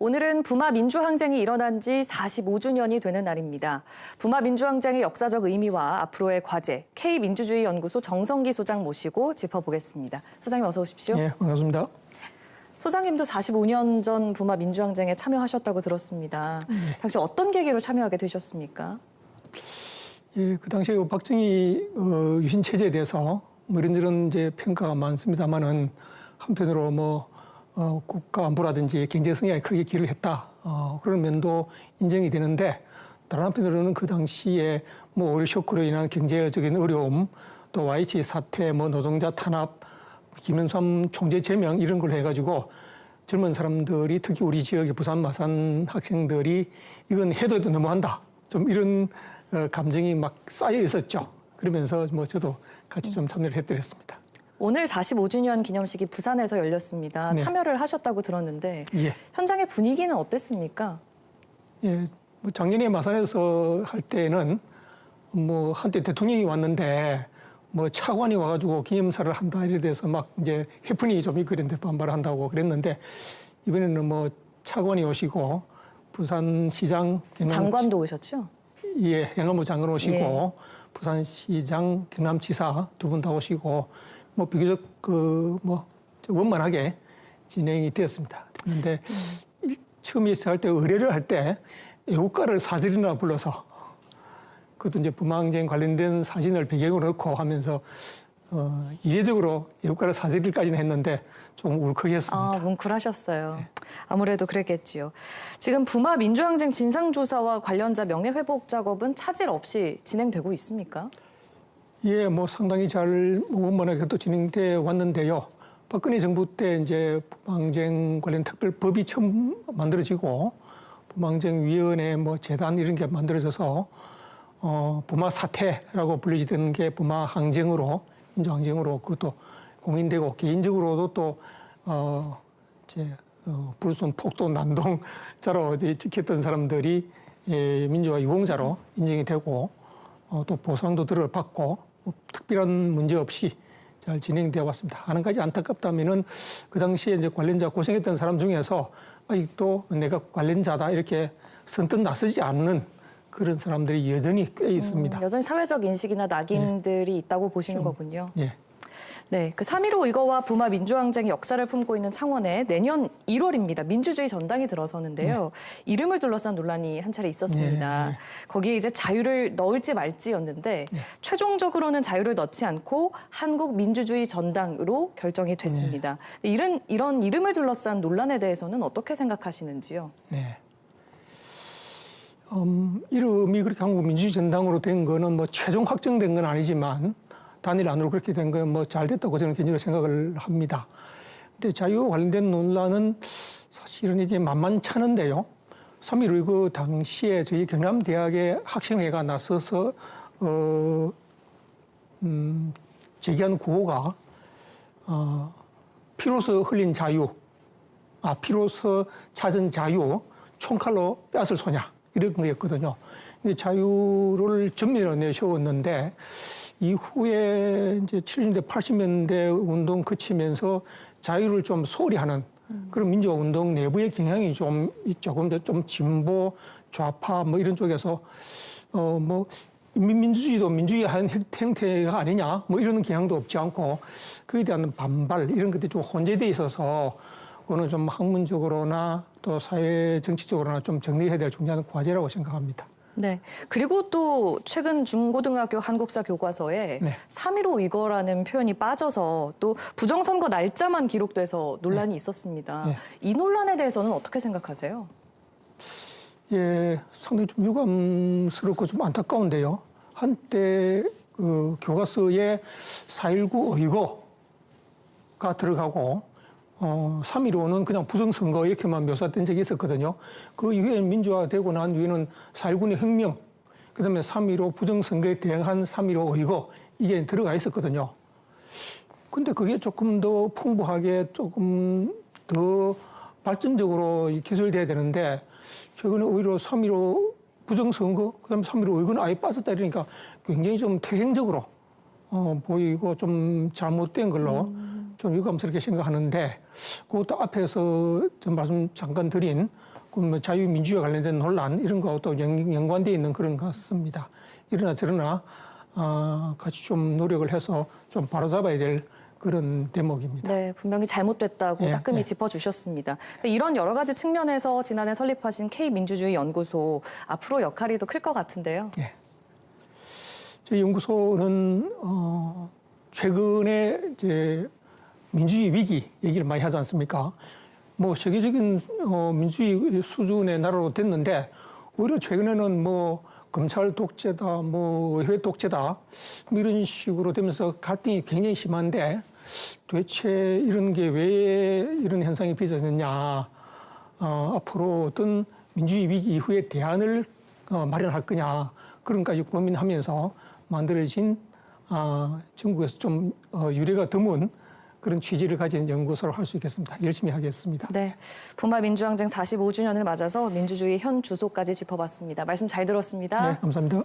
오늘은 부마 민주항쟁이 일어난 지 45주년이 되는 날입니다. 부마 민주항쟁의 역사적 의미와 앞으로의 과제, K민주주의연구소 정성기 소장 모시고 짚어보겠습니다. 소장님 어서 오십시오. 네, 반갑습니다. 소장님도 45년 전 부마 민주항쟁에 참여하셨다고 들었습니다. 네. 당시 어떤 계기로 참여하게 되셨습니까? 예, 그 당시에 박정희 유신 체제에 대해서 뭐 이런저런 이제 평가가 많습니다만은 한편으로 국가 안보라든지 경제 성장에 크게 기여를 했다. 그런 면도 인정이 되는데 다른 한편으로는 그 당시에 오일 쇼크로 인한 경제적인 어려움, 또 YH 사태, 노동자 탄압, 김영삼 총재 제명 이런 걸 해가지고 젊은 사람들이 특히 우리 지역의 부산 마산 학생들이 이건 해도 너무한다. 좀 이런 감정이 막 쌓여 있었죠. 그러면서 저도 같이 좀 참여를 해드렸습니다. 오늘 45주년 기념식이 부산에서 열렸습니다. 네. 참여를 하셨다고 들었는데 예. 현장의 분위기는 어땠습니까? 예, 작년에 마산에서 할 때는 한때 대통령이 왔는데 차관이 와가지고 기념사를 한다 이래 돼서 막 이제 해프닝이 좀 있고 그랬는데 반발한다고 그랬는데 이번에는 차관이 오시고 부산시장 장관도 오셨죠? 예, 행안부 장관 오시고 예. 부산시장 경남지사 두 분 다 오시고 비교적 원만하게 진행이 되었습니다. 그런데 처음에 시작할 때 의뢰를 할 때 애국가를 사절이나 불러서 그것도 이제 부마항쟁 관련된 사진을 배경으로 넣고 하면서 이례적으로 애국가를 사절까지는 했는데 좀 울컥했습니다. 아, 뭉클하셨어요. 네. 아무래도 그랬겠지요. 지금 부마 민주항쟁 진상조사와 관련자 명예회복 작업은 차질 없이 진행되고 있습니까? 예, 상당히 잘 원만하게 또 진행돼 왔는데요. 박근혜 정부 때 이제 부마항쟁 관련 특별법이 처음 만들어지고 부마항쟁위원회 재단 이런 게 만들어져서 부마 사태라고 불리던 게 부마 항쟁으로 민주항쟁으로 그것도 공인되고 개인적으로도 또 불순 폭도 난동자로 지켰던 사람들이 민주화 유공자로 인정이 되고 또 보상도 들어받고 특별한 문제 없이 잘 진행되어 왔습니다. 한 가지 안타깝다면은 그 당시에 이제 관련자 고생했던 사람 중에서 아직도 내가 관련자다 이렇게 선뜻 나서지 않는 그런 사람들이 여전히 꽤 있습니다. 여전히 사회적 인식이나 낙인들이 있다고 보시는 거군요. 예. 네, 그 3.15 의거와 부마 민주항쟁의 역사를 품고 있는 창원에 내년 1월입니다. 민주주의 전당이 들어서는데요. 이름을 둘러싼 논란이 한 차례 있었습니다. 거기에 이제 자유를 넣을지 말지였는데 최종적으로는 자유를 넣지 않고 한국 민주주의 전당으로 결정이 됐습니다. 이런 이름을 둘러싼 논란에 대해서는 어떻게 생각하시는지요? 네. 이름이 그렇게 한국 민주주의 전당으로 된 거는 최종 확정된 건 아니지만 단일 안으로 그렇게 된 건 잘 됐다고 저는 개인적으로 생각을 합니다. 근데 자유와 관련된 논란은 사실은 이게 만만찮은데요. 3.15 의거 당시에 저희 경남대학의 학생회가 나서서 제기한 구호가 피로서 흘린 자유, 피로서 찾은 자유, 총칼로 뺏을 소냐 이런 거였거든요. 자유를 전면으로 내세웠는데 이후에 이제 70년대, 80년대 운동 거치면서 자유를 좀 소홀히 하는 그런 민주화 운동 내부의 경향이 좀 있죠. 그런데 좀 진보, 좌파 이런 쪽에서 민주주의도 민주주의 한 형태가 아니냐 이런 경향도 없지 않고 그에 대한 반발 이런 것들이 좀 혼재돼 있어서 그거는 좀 학문적으로나 또 사회 정치적으로나 좀 정리해야 될 중요한 과제라고 생각합니다. 네. 그리고 또 최근 중고등학교 한국사 교과서에 3.15 의거라는 표현이 빠져서 또 부정선거 날짜만 기록돼서 논란이 있었습니다. 이 논란에 대해서는 어떻게 생각하세요? 예, 상당히 좀 유감스럽고 좀 안타까운데요. 한때 그 교과서에 4.19 의거가 들어가고 3.15는 그냥 부정선거 이렇게만 묘사된 적이 있었거든요. 그 이후에 민주화되고 난 뒤에는 4.19의 혁명, 그 다음에 3.15 부정선거에 대응한 3.15 의거, 이게 들어가 있었거든요. 근데 그게 조금 더 풍부하게 조금 더 발전적으로 기술돼야 되는데, 최근에 오히려 3.15 부정선거, 그 다음에 3.15 의거는 아예 빠졌다 이러니까 굉장히 좀 퇴행적으로 보이고 좀 잘못된 걸로 좀 유감스럽게 생각하는데 그것도 앞에서 좀 말씀 잠깐 드린 그 자유민주주의와 관련된 논란 이런 거하고 또 연관되어 있는 그런 것 같습니다. 이러나 저러나 같이 좀 노력을 해서 좀 바로잡아야 될 그런 대목입니다. 네, 분명히 잘못됐다고 예, 따끔히 예. 짚어주셨습니다. 이런 여러 가지 측면에서 지난해 설립하신 K민주주의 연구소 앞으로 역할이 더 클 것 같은데요. 예. 저희 연구소는 최근에 이제 민주주의 위기 얘기를 많이 하지 않습니까? 뭐 세계적인 민주주의 수준의 나라로 됐는데 오히려 최근에는 뭐 검찰 독재다, 뭐 의회 독재다 뭐 이런 식으로 되면서 갈등이 굉장히 심한데 도대체 이런 게 왜 이런 현상이 빚어졌냐? 앞으로 어떤 민주주의 위기 이후에 대안을 마련할 거냐? 그런까지 고민하면서 만들어진 전국에서 좀 유례가 드문 그런 취지를 가진 연구소를 할 수 있겠습니다. 열심히 하겠습니다. 네, 부마 민주항쟁 45주년을 맞아서 민주주의 현 주소까지 짚어봤습니다. 말씀 잘 들었습니다. 네, 감사합니다.